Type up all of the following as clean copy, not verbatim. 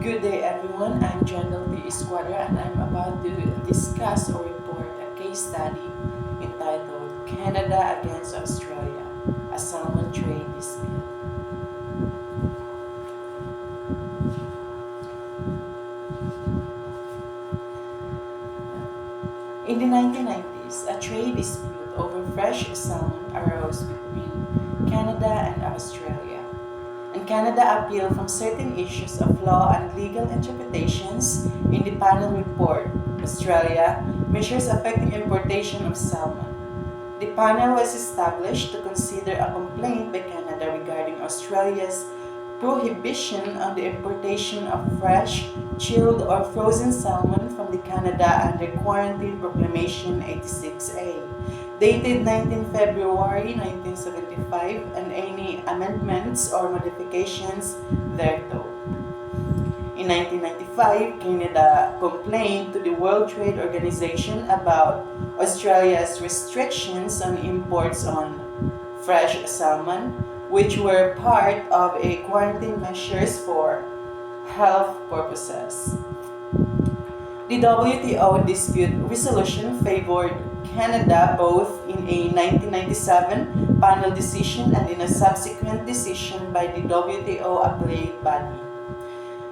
Good day everyone, I'm General P. Esquadra and I'm about to discuss or report a case study entitled Canada against Australia, a salmon trade dispute. In the 1990s, a trade dispute over fresh salmon arose between Canada and Australia. And Canada appealed from certain issues of law and legal interpretations in the panel report, Australia, Measures Affecting Importation of Salmon. The panel was established to consider a complaint by Canada regarding Australia's prohibition on the importation of fresh, chilled, or frozen salmon from the Canada under Quarantine Proclamation 86A, dated 19 February 1975, and any amendments or modifications thereto. In 1995, Canada complained to the World Trade Organization about Australia's restrictions on imports on fresh salmon, which were part of a quarantine measures for health purposes. The WTO dispute resolution favored Canada both in a 1997 panel decision and in a subsequent decision by the WTO appellate body.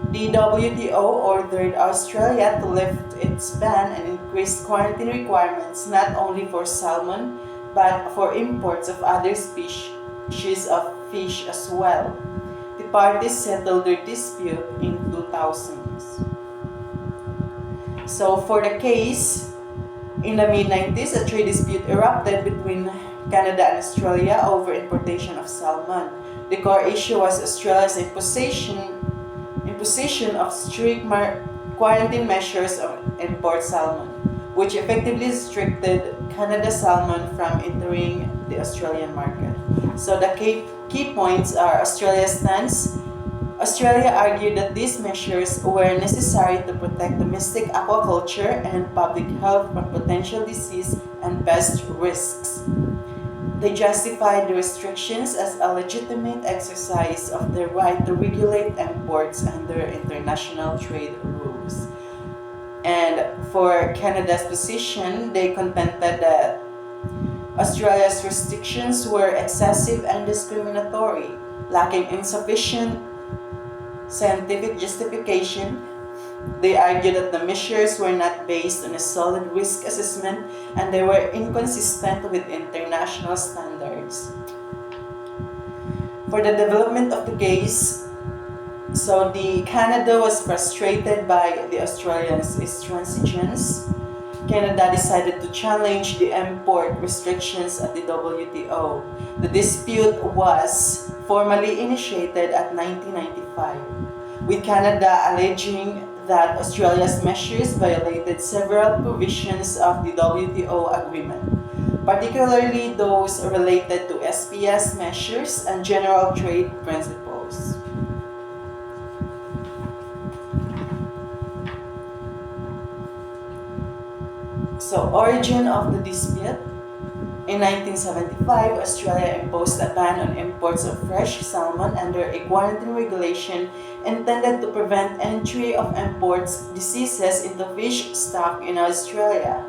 The WTO ordered Australia to lift its ban and increase quarantine requirements not only for salmon but for imports of other species of fish as well. The parties settled their dispute in 2000s. So for the case, in the mid-90s, a trade dispute erupted between Canada and Australia over importation of salmon. The core issue was Australia's imposition of strict quarantine measures on import salmon, which effectively restricted Canada salmon from entering the Australian market. So the key points are Australia's stance. Australia argued that these measures were necessary to protect domestic aquaculture and public health from potential disease and pest risks. They justified the restrictions as a legitimate exercise of their right to regulate imports under international trade rules. And for Canada's position, they contended that Australia's restrictions were excessive and discriminatory, lacking insufficient scientific justification. They argued that the measures were not based on a solid risk assessment and they were inconsistent with international standards. For the development of the case, so the Canada was frustrated by the Australians' intransigence. Canada decided to challenge the import restrictions at the WTO. The dispute was formally initiated at 1995, with Canada alleging that Australia's measures violated several provisions of the WTO agreement, particularly those related to SPS measures and general trade principles. So, origin of the dispute. In 1975, Australia imposed a ban on imports of fresh salmon under a quarantine regulation intended to prevent entry of imports diseases into fish stock in Australia.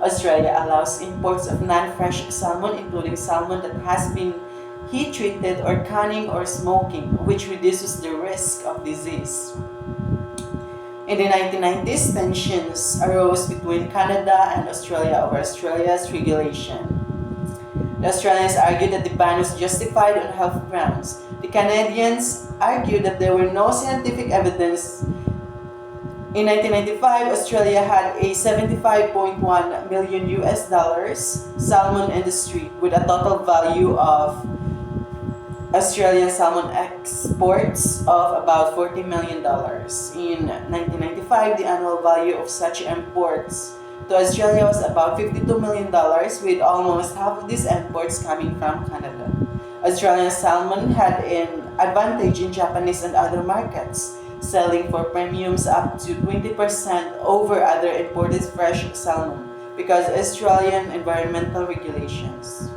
Australia allows imports of non-fresh salmon, including salmon that has been heat-treated or canning or smoking, which reduces the risk of disease. In the 1990s, tensions arose between Canada and Australia over Australia's regulation. The Australians argued that the ban was justified on health grounds. The Canadians argued that there were no scientific evidence. In 1995, Australia had a $75.1 million salmon industry with a total value of Australian salmon exports of about $40 million. In 1995, the annual value of such imports to Australia was about $52 million, with almost half of these imports coming from Canada. Australian salmon had an advantage in Japanese and other markets, selling for premiums up to 20% over other imported fresh salmon because of Australian environmental regulations.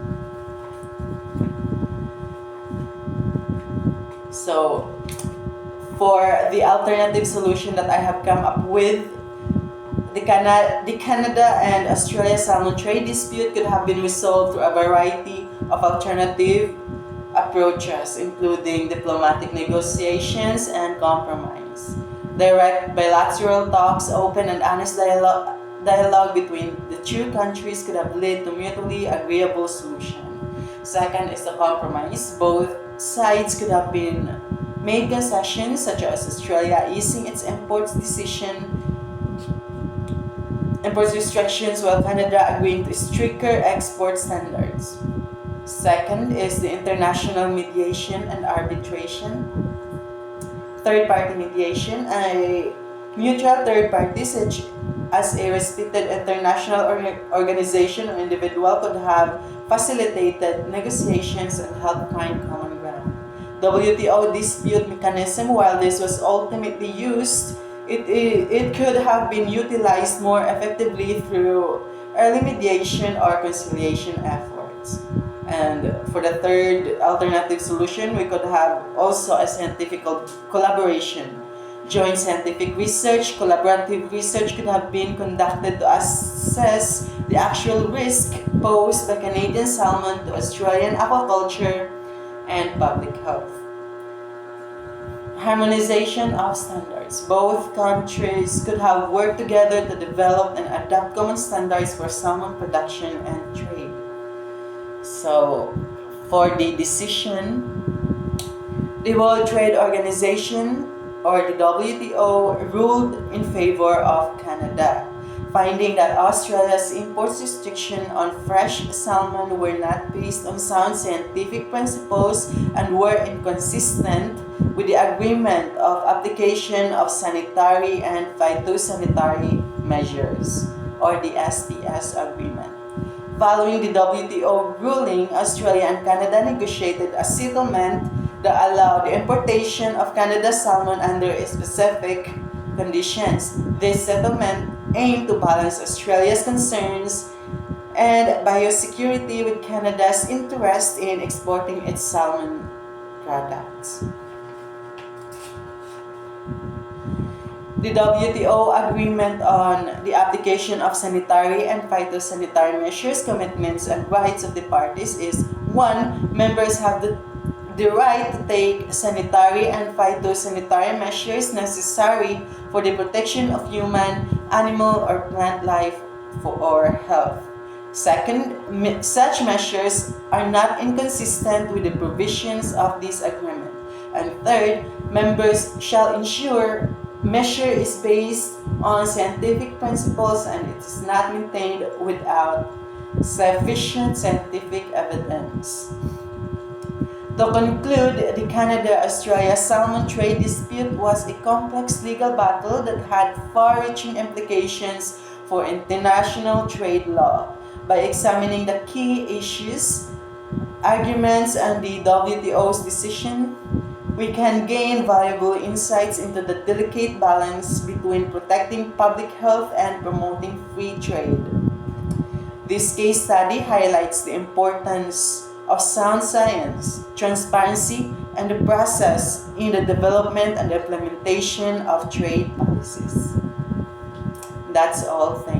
So, For the alternative solution that I have come up with, the Canada and Australia salmon trade dispute could have been resolved through a variety of alternative approaches, including diplomatic negotiations and compromise. Direct bilateral talks, open and honest dialogue between the two countries could have led to mutually agreeable solution. Second is the compromise. Both sides could have been made concessions, such as Australia easing its imports restrictions, while Canada agreeing to stricter export standards. Second is the international mediation and arbitration. Third-party mediation. A neutral third party, such as a respected international organization or individual, could have facilitated negotiations and helped find common ground. WTO dispute mechanism. While this was ultimately used, it could have been utilized more effectively through early mediation or conciliation efforts. And for the third alternative solution, we could have also a scientific collaboration. Joint scientific research, collaborative research could have been conducted to assess the actual risk posed by Canadian salmon to Australian aquaculture and public health. Harmonization of standards. Both countries could have worked together to develop and adopt common standards for salmon production and trade. So, for the decision, the World Trade Organization, or the WTO, ruled in favor of Canada, finding that Australia's import restriction on fresh salmon were not based on sound scientific principles and were inconsistent with the agreement of application of sanitary and phytosanitary measures, or the SPS agreement. Following the WTO ruling, Australia and Canada negotiated a settlement that allowed the importation of Canada's salmon under specific conditions. This settlement aimed to balance Australia's concerns and biosecurity with Canada's interest in exporting its salmon products. The WTO agreement on the application of sanitary and phytosanitary measures, commitments, and rights of the parties is 1. Members have the right to take sanitary and phytosanitary measures necessary for the protection of human, animal, or plant life or health. Second, such measures are not inconsistent with the provisions of this agreement. And third, members shall ensure measure is based on scientific principles and it is not maintained without sufficient scientific evidence. To conclude, the Canada-Australia salmon trade dispute was a complex legal battle that had far-reaching implications for international trade law. By examining the key issues, arguments, and the WTO's decision, we can gain valuable insights into the delicate balance between protecting public health and promoting free trade. This case study highlights the importance of sound science, transparency, and the process in the development and implementation of trade policies. That's all. Thank you.